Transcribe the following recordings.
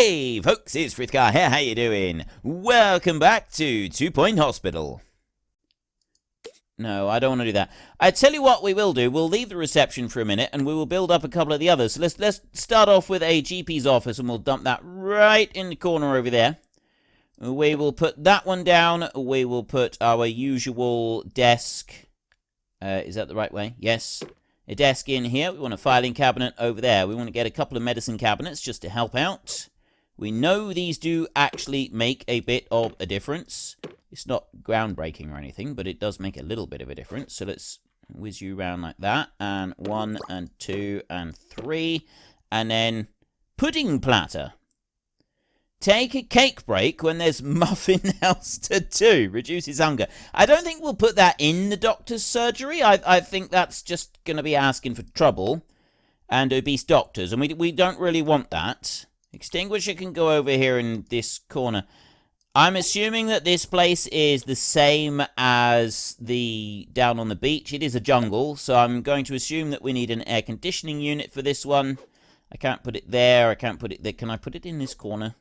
Hey folks, it's Frithgar here, how you doing? Welcome back to 2 Point Hospital. No, I don't want to do that. I tell you what we will do, we'll leave the reception for a minute and we will build up a couple of the others. So let's start off with a GP's office and we'll dump that right in the corner over there. We will put that one down, we will put our usual desk. Is that the right way? Yes. A desk in here. We want a filing cabinet over there. We want to get a couple of medicine cabinets just to help out. We know these do actually make a bit of a difference. It's not groundbreaking or anything, but it does make a little bit of a difference. So let's whiz you around like that. And 1 and 2 and 3. And then pudding platter. Take a cake break when there's nothing else to do. Reduces hunger. I don't think we'll put that in the doctor's surgery. I think that's just going to be asking for trouble. And obese doctors. And we don't really want that. Extinguisher can go over here in this corner. I'm assuming that this place is the same as the down on the beach. It is a jungle. So I'm going to assume that we need an air conditioning unit for this one. I can't put it there. I can't put it there. Can I put it in this corner?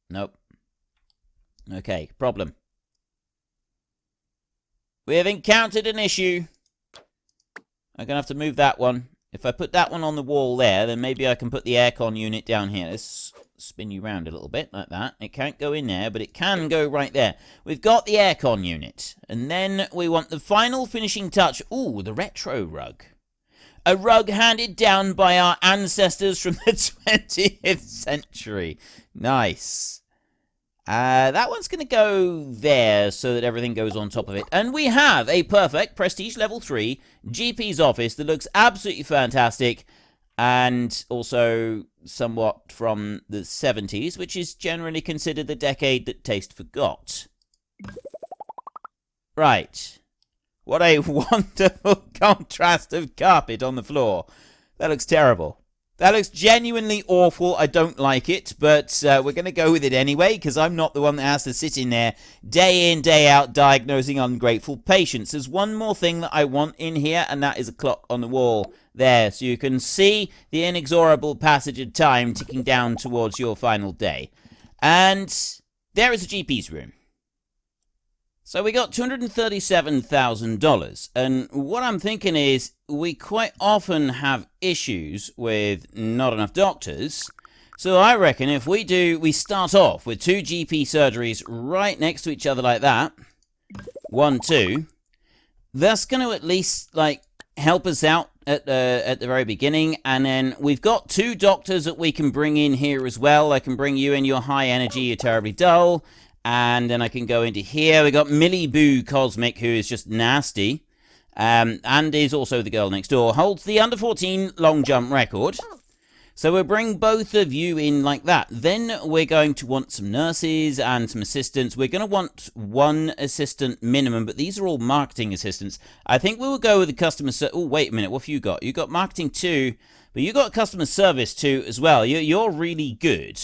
Nope. Okay, problem. We have encountered an issue. I'm going to have to move that one. If I put that one on the wall there, then maybe I can put the aircon unit down here. Let's spin you around a little bit, like that. It can't go in there, but it can go right there. We've got the aircon unit. And then we want the final finishing touch. Ooh, the retro rug. A rug handed down by our ancestors from the 20th century. Nice. That one's going to go there so that everything goes on top of it. And we have a perfect Prestige Level 3 GP's office that looks absolutely fantastic. And also somewhat from the 70s, which is generally considered the decade that taste forgot. Right. What a wonderful contrast of carpet on the floor. That looks terrible. That looks genuinely awful. I don't like it, but we're going to go with it anyway, because I'm not the one that has to sit in there day in, day out, diagnosing ungrateful patients. There's one more thing that I want in here, and that is a clock on the wall there, so you can see the inexorable passage of time ticking down towards your final day. And there is a GP's room. So we got $237,000, and what I'm thinking is we quite often have issues with not enough doctors. So I reckon if we start off with 2 GP surgeries right next to each other like that, 1, 2, that's going to at least like help us out at the very beginning. And then we've got 2 doctors that we can bring in here as well. I can bring you in, you're high energy, you're terribly dull. And then I can go into here. We got Millie Boo Cosmic, who is just nasty. And is also the girl next door. Holds the under 14 long jump record. So we'll bring both of you in like that. Then we're going to want some nurses and some assistants. We're going to want 1 assistant minimum, but these are all marketing assistants. I think we will go with the customer service. Oh, wait a minute. What have you got? You got marketing 2, but you got customer service 2 as well. You're really good.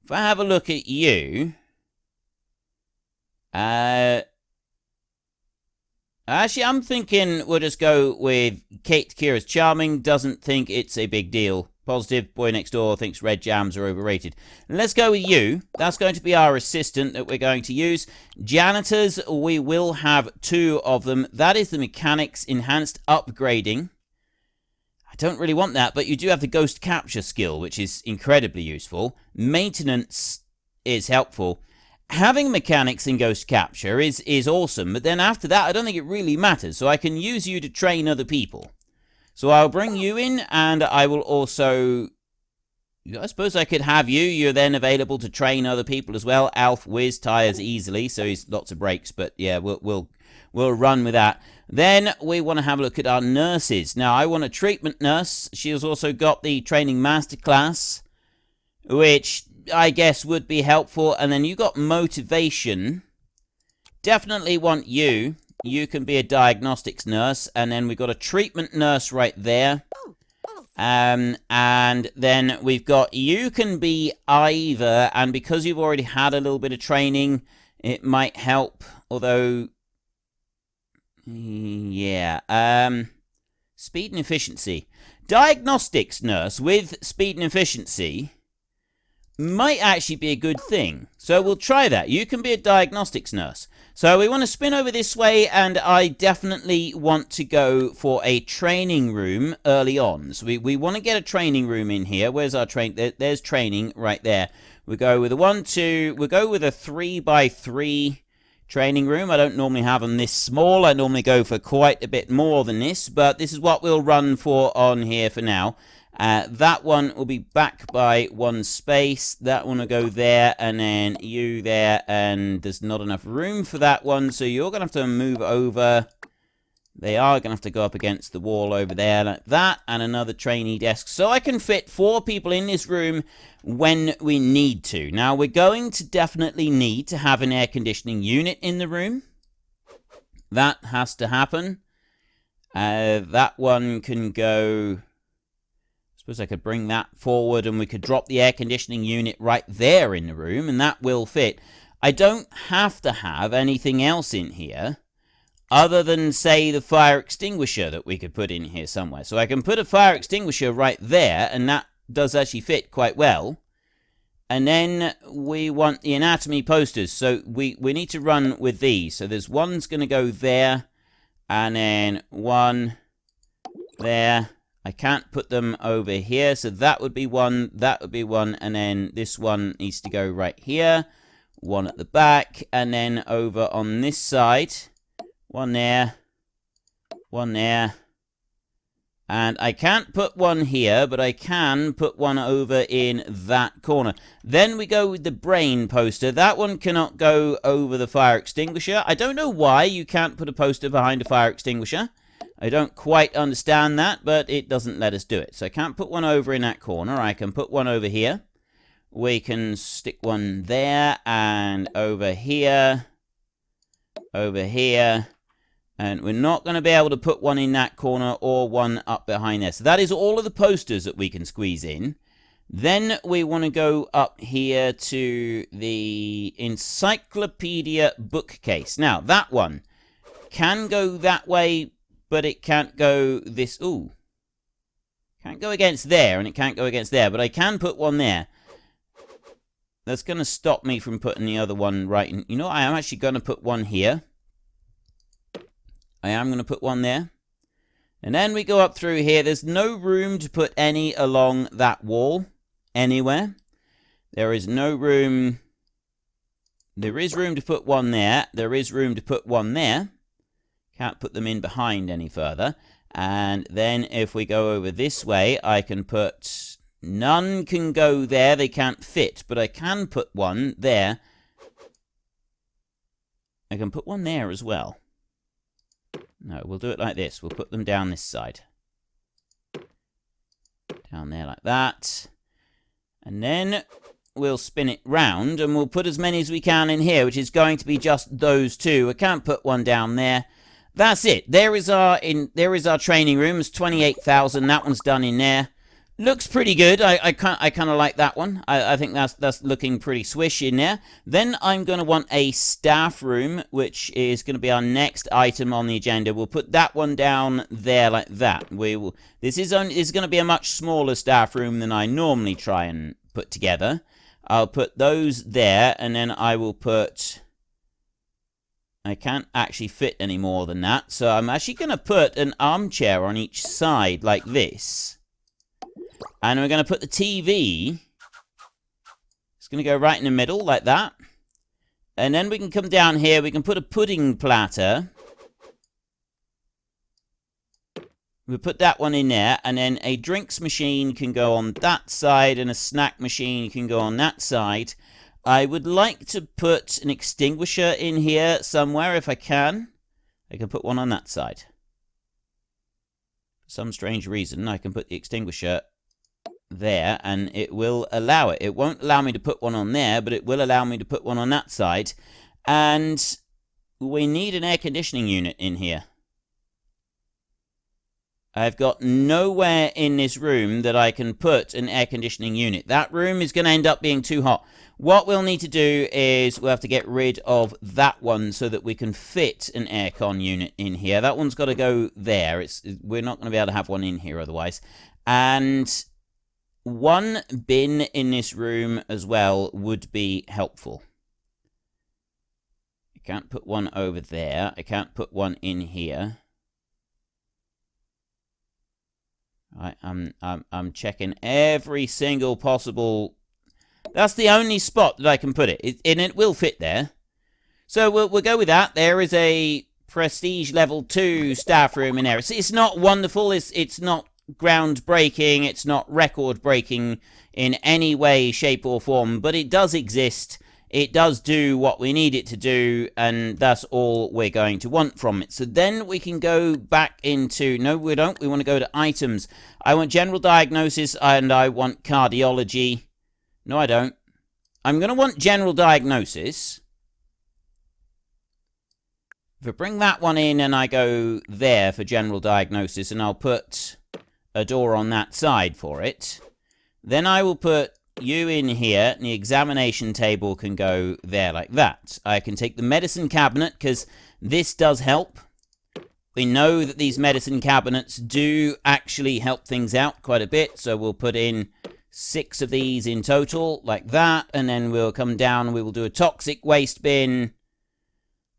If I have a look at you, actually, I'm thinking we'll just go with Kate Kira's charming, doesn't think it's a big deal. Positive, boy next door thinks red jams are overrated. And let's go with you. That's going to be our assistant that we're going to use. Janitors, we will have 2 of them. That is the mechanics enhanced upgrading. I don't really want that, but you do have the ghost capture skill, which is incredibly useful. Maintenance is helpful. Having mechanics in ghost capture is awesome, but then after that, I don't think it really matters. So I can use you to train other people. So I'll bring you in, and I will also... I suppose I could have you. You're then available to train other people as well. Alf whiz tires easily, so he's lots of breaks, but yeah, we'll run with that. Then we want to have a look at our nurses. Now, I want a treatment nurse. She has also got the training masterclass, which I guess would be helpful. And then you got motivation. Definitely want you. You can be a diagnostics nurse. And then we've got a treatment nurse right there. And then we've got, you can be either, and because you've already had a little bit of training, it might help, although... Yeah, speed and efficiency. Diagnostics nurse with speed and efficiency might actually be a good thing. So we'll try that. You can be a diagnostics nurse. So we want to spin over this way, and I definitely want to go for a training room early on. So we want to get a training room in here. Where's our train? There's training right there. We go with a 1, 2. We'll go with a 3x3 training room. I don't normally have them this small. I normally go for quite a bit more than this, but this is what we'll run for on here for now. That one will be back by 1 space. That one will go there, and then you there, and there's not enough room for that one, so you're going to have to move over. They are going to have to go up against the wall over there like that, and another trainee desk. So I can fit 4 people in this room when we need to. Now, we're going to definitely need to have an air conditioning unit in the room. That has to happen. That one can go... Suppose I could bring that forward and we could drop the air conditioning unit right there in the room, and that will fit. I don't have to have anything else in here other than, say, the fire extinguisher that we could put in here somewhere. So I can put a fire extinguisher right there, and that does actually fit quite well. And then we want the anatomy posters. So we need to run with these. So there's one's going to go there, and then one there. I can't put them over here, so that would be one, that would be one, and then this one needs to go right here, one at the back, and then over on this side, one there, and I can't put one here, but I can put one over in that corner. Then we go with the brain poster. That one cannot go over the fire extinguisher. I don't know why you can't put a poster behind a fire extinguisher. I don't quite understand that, but it doesn't let us do it. So I can't put one over in that corner. I can put one over here. We can stick one there, and over here, and we're not going to be able to put one in that corner or one up behind there. So that is all of the posters that we can squeeze in. Then we want to go up here to the Encyclopedia Bookcase. Now, that one can go that way, but it can't go this... Ooh. Can't go against there, and it can't go against there, but I can put one there. That's going to stop me from putting the other one right in. You know, I am actually going to put one here. I am going to put one there. And then we go up through here. There's no room to put any along that wall anywhere. There is no room. There is room to put one there. There is room to put one there. Can't put them in behind any further. And then if we go over this way, I can put... None can go there. They can't fit. But I can put one there. I can put one there as well. No, we'll do it like this. We'll put them down this side. Down there like that. And then we'll spin it round, and we'll put as many as we can in here, which is going to be just those two. I can't put one down there. That's it. There is our training room. It's 28,000. That one's done in there. Looks pretty good. I kind of like that one. I think that's looking pretty swish in there. Then I'm going to want a staff room, which is going to be our next item on the agenda. We'll put that one down there like that. This is going to be a much smaller staff room than I normally try and put together. I'll put those there, and then I will put... I can't actually fit any more than that, so I'm actually going to put an armchair on each side like this. And we're going to put the TV. It's going to go right in the middle like that. And then we can come down here. We can put a pudding platter. We'll put that one in there. And then a drinks machine can go on that side. And a snack machine can go on that side. I would like to put an extinguisher in here somewhere if I can. I can put one on that side. For some strange reason, I can put the extinguisher there, and it will allow it. It won't allow me to put one on there, but it will allow me to put one on that side. And we need an air conditioning unit in here. I've got nowhere in this room that I can put an air conditioning unit. That room is going to end up being too hot. What we'll need to do is we'll have to get rid of that one so that we can fit an aircon unit in here. That one's got to go there. We're not going to be able to have one in here otherwise. And one bin in this room as well would be helpful. I can't put one over there. I can't put one in here. I'm checking every single possible. That's the only spot that I can put it, and it will fit there. So we'll go with that. There is a prestige level 2 staff room in there. It's not wonderful. It's not groundbreaking. It's not record breaking in any way, shape, or form. But it does exist. It does do what we need it to do, and that's all we're going to want from it. So then we can go back into... No, we don't. We want to go to items. I want general diagnosis, and I want cardiology. No, I don't. I'm going to want general diagnosis. If I bring that one in and I go there for general diagnosis, and I'll put a door on that side for it, then I will put you in here, and the examination table can go there like that. I can take the medicine cabinet, because this does help. We know that these medicine cabinets do actually help things out quite a bit, so we'll put in 6 of these in total, like that, and then we'll come down and we will do a toxic waste bin.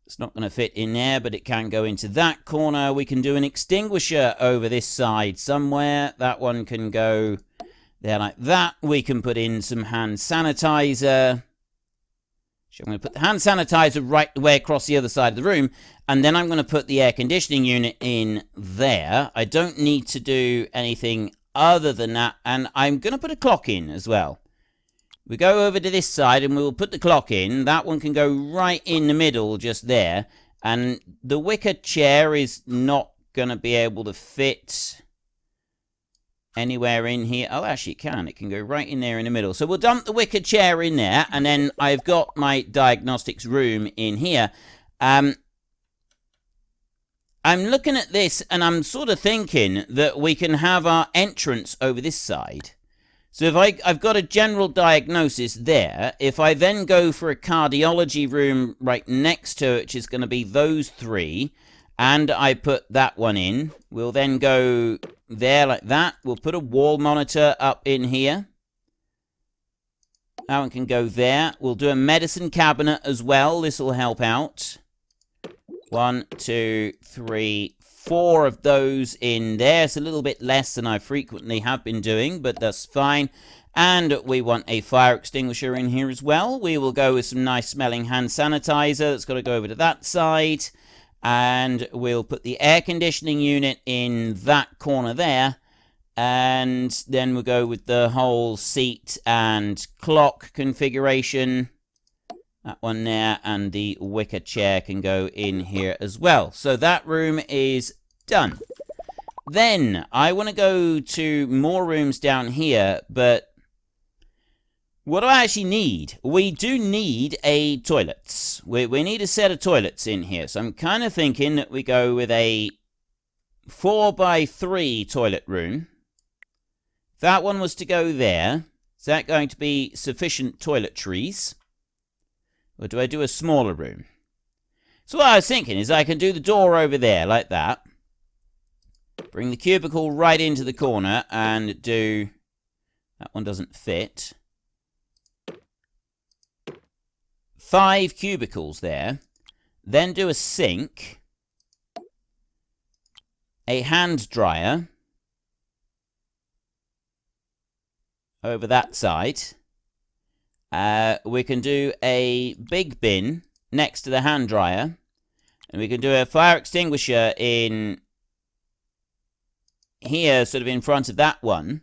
It's not going to fit in there, but it can go into that corner. We can do an extinguisher over this side somewhere. That one can go there like that. We can put in some hand sanitizer. So I'm going to put the hand sanitizer right the way across the other side of the room. And then I'm going to put the air conditioning unit in there. I don't need to do anything other than that. And I'm going to put a clock in as well. We go over to this side and we'll put the clock in. That one can go right in the middle just there. And the wicker chair is not going to be able to fit anywhere in here. Oh, actually it can. It can go right in there in the middle. So we'll dump the wicker chair in there. And then I've got my diagnostics room in here. I'm looking at this and I'm sort of thinking that we can have our entrance over this side. So if I've got a general diagnosis there, if I then go for a cardiology room right next to it, which is going to be those 3, and I put that one in, we'll then go there like that. We'll put a wall monitor up in here. That one can go there. We'll do a medicine cabinet as well. This will help out. 1, 2, 3, 4 of those in there. It's a little bit less than I frequently have been doing, but that's fine. And we want a fire extinguisher in here as well. We will go with some nice smelling hand sanitizer. That's got to go over to that side. And we'll put the air conditioning unit in that corner there. And then we'll go with the whole seat and clock configuration. That one there, and the wicker chair can go in here as well. So that room is done. Then I want to go to more rooms down here, but what do I actually need? We do need a toilets. We need a set of toilets in here. So I'm kind of thinking that we go with a 4x3 toilet room. If that one was to go there, is that going to be sufficient toiletries? Or do I do a smaller room? So what I was thinking is I can do the door over there like that. Bring the cubicle right into the corner and do... That one doesn't fit. 5 cubicles there. Then do a sink. A hand dryer. Over that side. We can do a big bin next to the hand dryer. And we can do a fire extinguisher in here, sort of in front of that one.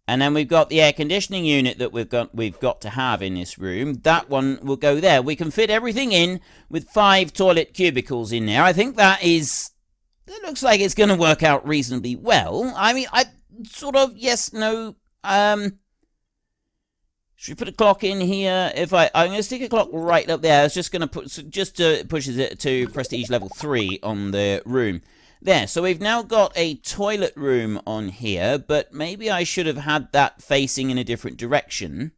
And then we've got the air conditioning unit that we've got to have in this room. That one will go there. We can fit everything in with 5 toilet cubicles in there. I think that looks like it's going to work out reasonably well. I mean, I sort of, yes, no, should we put a clock in here? I'm going to stick a clock right up there. It's just going to pushes it to prestige level 3 on the room. There, so we've now got a toilet room on here, but maybe I should have had that facing in a different direction.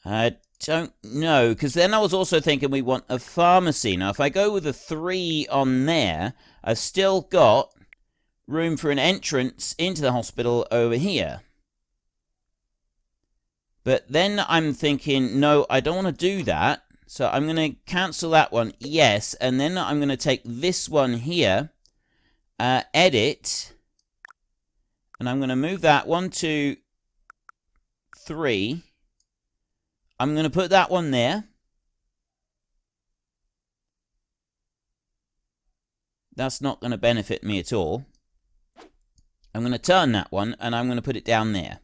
I don't know, because then I was also thinking we want a pharmacy. Now, if I go with a 3 on there, I've still got room for an entrance into the hospital over here. But then I'm thinking, no, I don't want to do that. So I'm going to cancel that one, yes. And then I'm going to take this one here, edit, and I'm going to move that 1, 2, 3. I'm going to put that one there. That's not going to benefit me at all. I'm going to turn that one, and I'm going to put it down there.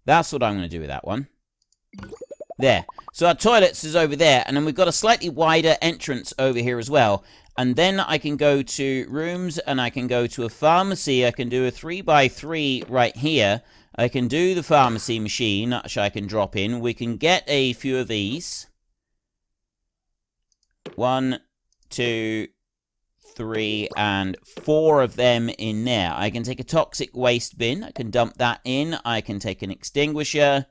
That's what I'm going to do with that one. There. So our toilets is over there, and then we've got a slightly wider entrance over here as well. And then I can go to rooms, and I can go to a pharmacy. I can do a 3x3 right here. I can do the pharmacy machine, which I can drop in. We can get a few of these. 1, 2, 3, and 4 of them in there. I can take a toxic waste bin. I can dump that in. I can take an extinguisher.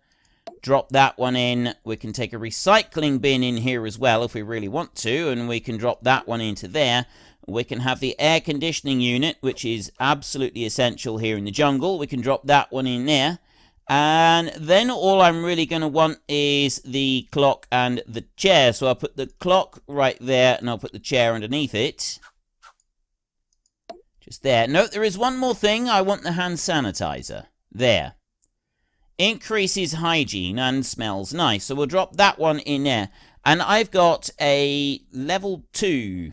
Drop that one in. We can take a recycling bin in here as well if we really want to, and we can drop that one into there. We can have the air conditioning unit, which is absolutely essential here in the jungle. We can drop that one in there. And then all I'm really going to want is the clock and the chair. So I'll put the clock right there, and I'll put the chair underneath it. Just there. Note, there is one more thing. I want the hand sanitizer. There. Increases hygiene and smells nice. So we'll drop that one in there. And I've got a level 2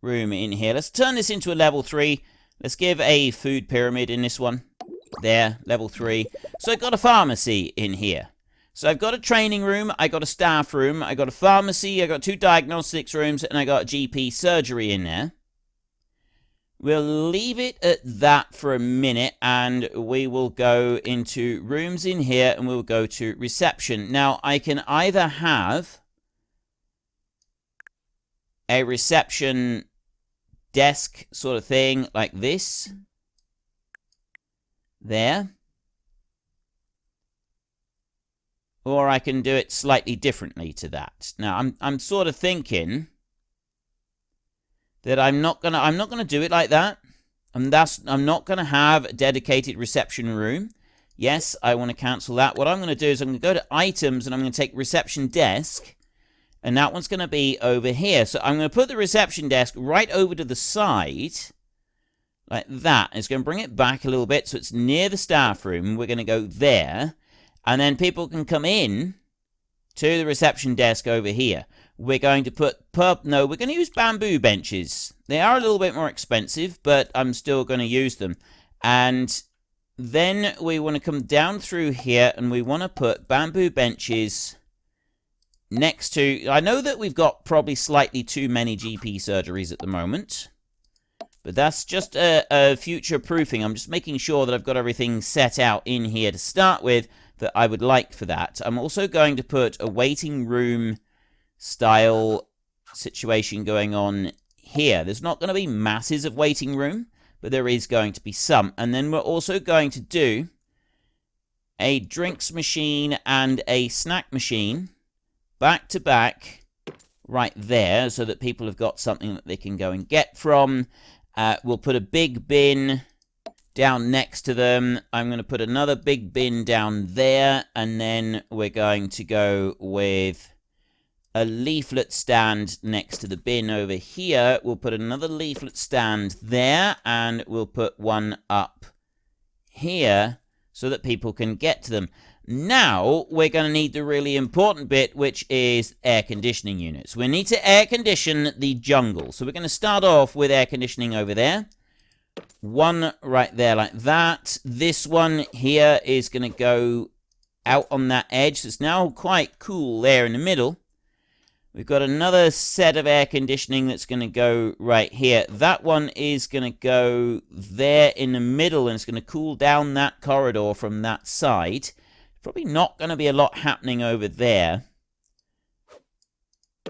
room in here. Let's turn this into a level 3. Let's give a food pyramid in this one. There, level 3. So I've got a pharmacy in here. So I've got a training room, I got a staff room, I got a pharmacy, I got 2 diagnostics rooms, and I got a GP surgery in there. We'll leave it at that for a minute, and we will go into rooms in here, and we'll go to reception. Now, I can either have a reception desk sort of thing like this. There. Or I can do it slightly differently to that. Now, I'm sort of thinking that I'm not gonna do it like that. I'm not gonna have a dedicated reception room. Yes, I want to cancel that. What I'm gonna do is I'm gonna go to items, and I'm gonna take reception desk, and that one's gonna be over here. So I'm gonna put the reception desk right over to the side, like that. It's gonna bring it back a little bit so it's near the staff room. We're gonna go there, and then people can come in to the reception desk over here. We're going to put we're going to use bamboo benches. They are a little bit more expensive, but I'm still going to use them. And then we want to come down through here, and we want to put bamboo benches next to... I know that we've got probably slightly too many GP surgeries at the moment, but that's just a future proofing. I'm just making sure that I've got everything set out in here to start with that I would like for that. I'm also going to put a waiting room style situation going on here. There's not going to be masses of waiting room, but there is going to be some. And then we're also going to do a drinks machine and a snack machine back to back right there, so that people have got something that they can go and get from. We'll put a big bin down next to them. I'm going to put another big bin down there, and then we're going to go with a leaflet stand next to the bin over here. We'll put another leaflet stand there, and we'll put one up here so that people can get to them. Now, we're going to need the really important bit, which is air conditioning units. We need to air condition the jungle. So we're going to start off with air conditioning over there. One right there like that. This one here is going to go out on that edge. So it's now quite cool there in the middle. We've got another set of air conditioning that's going to go right here. That one is going to go there in the middle, and it's going to cool down that corridor from that side. Probably not going to be a lot happening over there.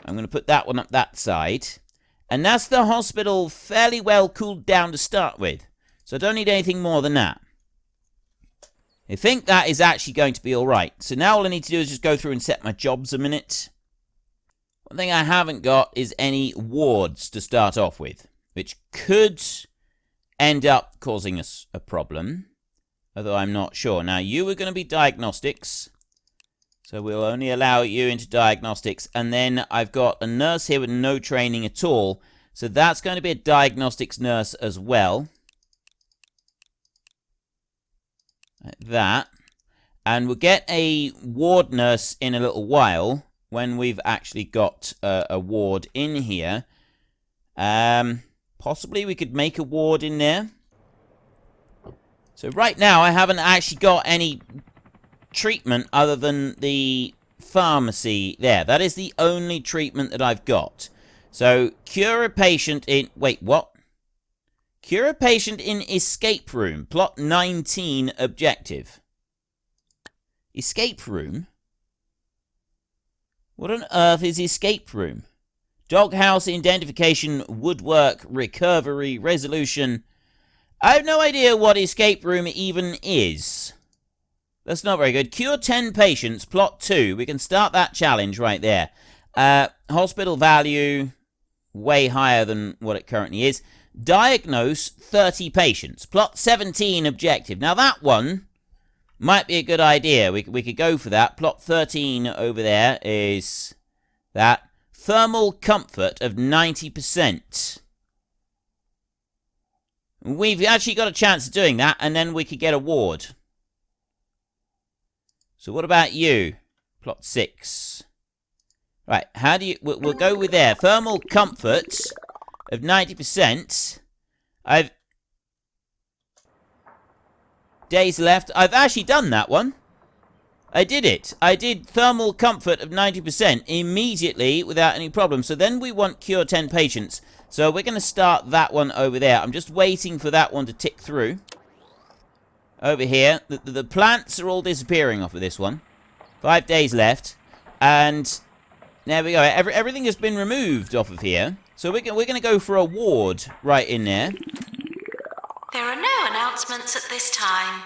I'm going to put that one up that side. And that's the hospital fairly well cooled down to start with. So I don't need anything more than that. I think that is actually going to be alright. So now all I need to do is just go through and set my jobs a minute. One thing I haven't got is any wards to start off with, which could end up causing us a problem. Although I'm not sure. Now, you are going to be diagnostics. So we'll only allow you into diagnostics. And then I've got a nurse here with no training at all. So that's going to be a diagnostics nurse as well. Like that. And we'll get a ward nurse in a little while when we've actually got a ward in here. Possibly we could make a ward in there. So right now I haven't actually got any treatment other than the pharmacy there. That is the only treatment that I've got. So cure a patient in... Wait, what? Cure a patient in escape room. Plot 19 objective. Escape room? What on earth is escape room? Doghouse, identification, woodwork, recovery, resolution. I have no idea what escape room even is. That's not very good. Cure 10 patients, plot 2. We can start that challenge right there. Hospital value, way higher than what it currently is. Diagnose 30 patients, plot 17 objective. Now that one might be a good idea. We could go for that. Plot 13 over there is that. Thermal comfort of 90%. We've actually got a chance of doing that, and then we could get a ward. So what about you? Plot 6. Right, how do you... We'll go with there. Thermal comfort of 90%. Days left. I've actually done that one. I did it. I did thermal comfort of 90% immediately without any problem. So then we want cure 10 patients. So we're going to start that one over there. I'm just waiting for that one to tick through. Over here. The plants are all disappearing off of this one. 5 days left. And there we go. Everything has been removed off of here. So we're going to go for a ward right in there. There are no announcements at this time.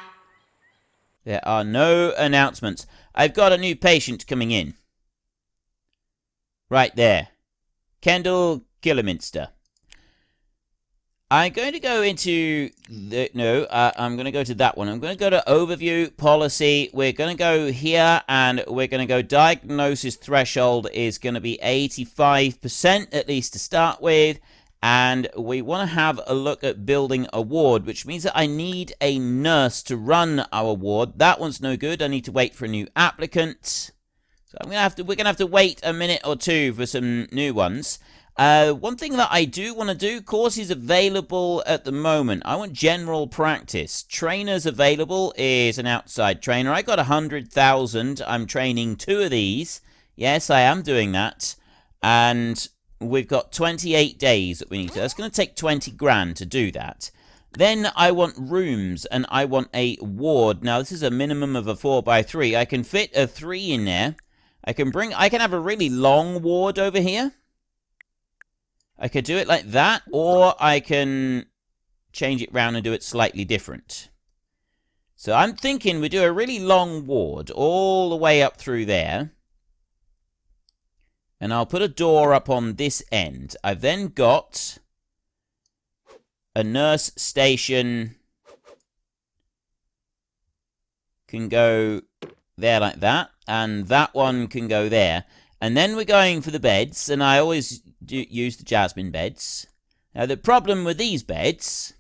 There are no announcements. I've got a new patient coming in. Right there. Kendall Killerminster. I'm going to go into... I'm going to go to that one. I'm going to go to Overview, Policy. We're going to go here, and we're going to go Diagnosis Threshold is going to be 85%, at least to start with. And we want to have a look at building a ward, which means that I need a nurse to run our ward. That one's no good. I need to wait for a new applicant. So we're going to have to wait a minute or two for some new ones. One thing that I do want to do, courses available at the moment. I want general practice. Trainers available is an outside trainer. I got 100,000. I'm training 2 of these. Yes, I am doing that. And we've got 28 days that we need to. That's going to take 20 grand to do that. Then I want rooms, and I want a ward. Now, this is a minimum of a 4x3. I can fit a 3 in there. I can have a really long ward over here. I could do it like that, or I can change it round and do it slightly different. So I'm thinking we do a really long ward all the way up through there. And I'll put a door up on this end. I've then got a nurse station. Can go there like that. And that one can go there. And then we're going for the beds. And I always use the Jasmine beds. Now the problem with these beds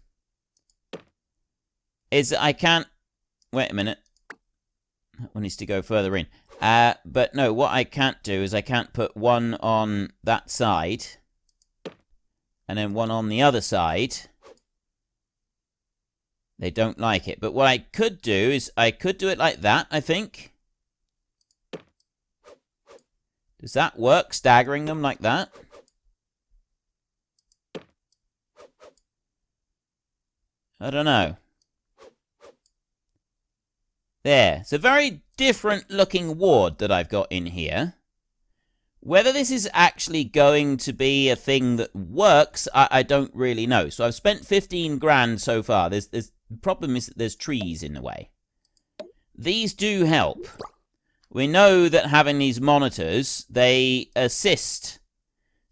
is that I can't... Wait a minute. That one needs to go further in. But no, what I can't do is I can't put one on that side and then one on the other side. They don't like it. But what I could do is I could do it like that, I think. Does that work, staggering them like that? I don't know. There. It's a very different looking ward that I've got in here. Whether this is actually going to be a thing that works, I don't really know. So I've spent 15 grand so far. The problem is that there's trees in the way. These do help. We know that having these monitors, they assist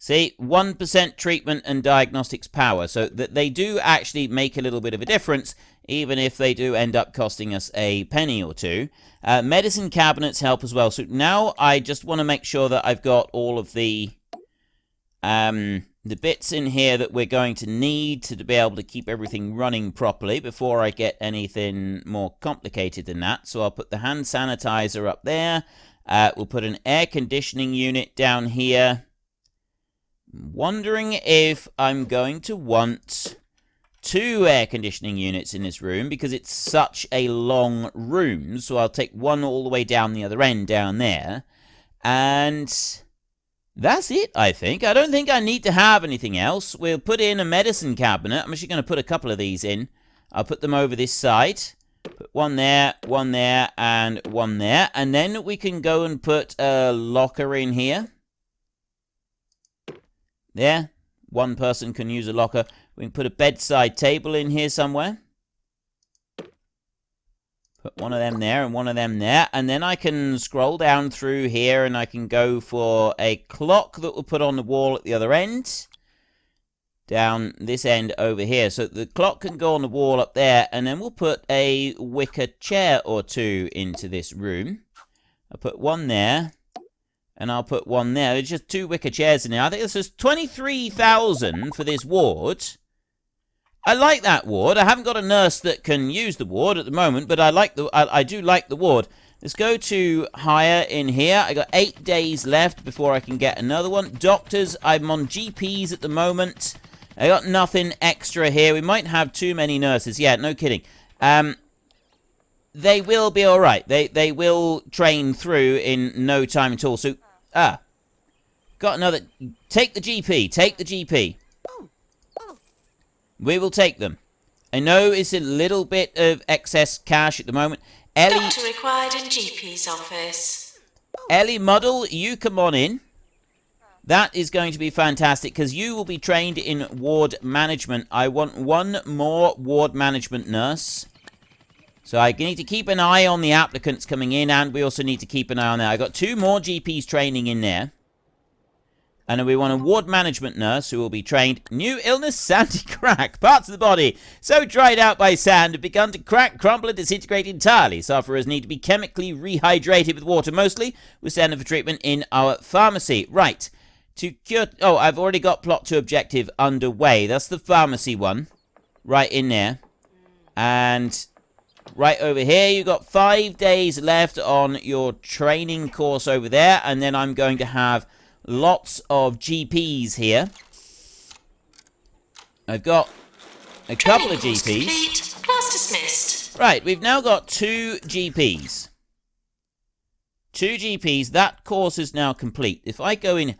See, 1% treatment and diagnostics power. So that they do actually make a little bit of a difference, even if they do end up costing us a penny or two. Medicine cabinets help as well. So now I just want to make sure that I've got all of the bits in here that we're going to need to be able to keep everything running properly before I get anything more complicated than that. So I'll put the hand sanitizer up there. We'll put an air conditioning unit down here. Wondering if I'm going to want 2 air conditioning units in this room because it's such a long room. So I'll take one all the way down the other end down there. And that's it, I think. I don't think I need to have anything else. We'll put in a medicine cabinet. I'm actually going to put a couple of these in. I'll put them over this side. Put one there, and one there. And then we can go and put a locker in here. There. One person can use a locker. We can put a bedside table in here somewhere. Put one of them there and one of them there. And then I can scroll down through here and I can go for a clock that we'll put on the wall at the other end. Down this end over here. So the clock can go on the wall up there. And then we'll put a wicker chair or 2 into this room. I'll put one there. And I'll put one there. There's just 2 wicker chairs in there. I think this is 23,000 for this ward. I like that ward. I haven't got a nurse that can use the ward at the moment, but I do like the ward. Let's go to hire in here. I got 8 days left before I can get another one. Doctors, I'm on GPs at the moment. I got nothing extra here. We might have too many nurses. Yeah, no kidding. They will be all right. They will train through in no time at all. So, got another. Take the GP. Take the GP. We will take them. I know it's a little bit of excess cash at the moment. Ellie, Doctor required in GP's office. Ellie Muddle, you come on in. That is going to be fantastic because you will be trained in ward management. I want one more ward management nurse. So I need to keep an eye on the applicants coming in, and we also need to keep an eye on that. I got 2 more GPs training in there. And then we want a ward management nurse who will be trained. New illness, sandy crack. Parts of the body so dried out by sand have begun to crack, crumble, and disintegrate entirely. Sufferers need to be chemically rehydrated with water mostly. We're sending for treatment in our pharmacy. Right. To cure... Oh, I've already got plot to objective underway. That's the pharmacy one. Right in there. And right over here, you've got 5 days left on your training course over there. And then I'm going to have lots of GPs here. I've got a couple of GPs. Complete. Class dismissed. Right, we've now got 2 GPs. 2 GPs. That course is now complete. If I go in...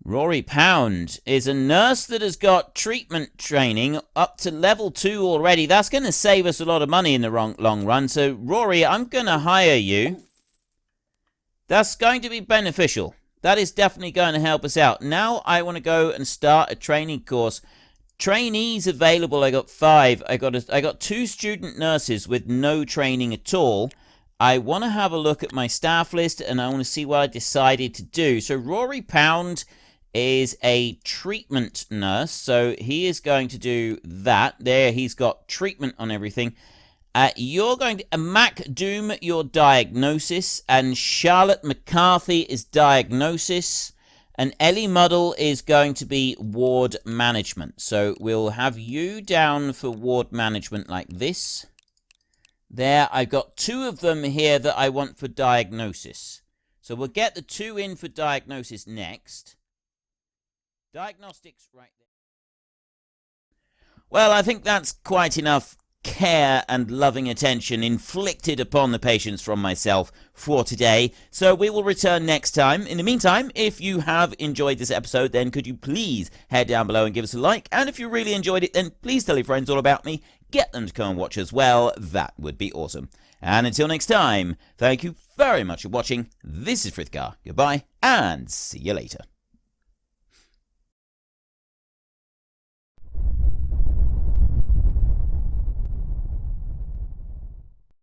Rory Pound is a nurse that has got treatment training up to level 2 already. That's going to save us a lot of money in the long run. So, Rory, I'm going to hire you. That's going to be beneficial. That is definitely going to help us out. Now I want to go and start a training course. Trainees available, I got 5. I got 2 student nurses with no training at all. I want to have a look at my staff list and I want to see what I decided to do. So Rory Pound is a treatment nurse. So he is going to do that. There, he's got treatment on everything. You're going to... Mac Doom, your diagnosis. And Charlotte McCarthy is diagnosis. And Ellie Muddle is going to be ward management. So we'll have you down for ward management like this. There, I've got 2 of them here that I want for diagnosis. So we'll get the 2 in for diagnosis next. Diagnostics right there. Well, I think that's quite enough care and loving attention inflicted upon the patients from myself for today. So we will return next time. In the meantime, if you have enjoyed this episode, then could you please head down below and give us a like? And if you really enjoyed it, then please tell your friends all about me. Get them to come and watch as well. That would be awesome. And until next time, thank you very much for watching. This is Frithgar. Goodbye, and see you later.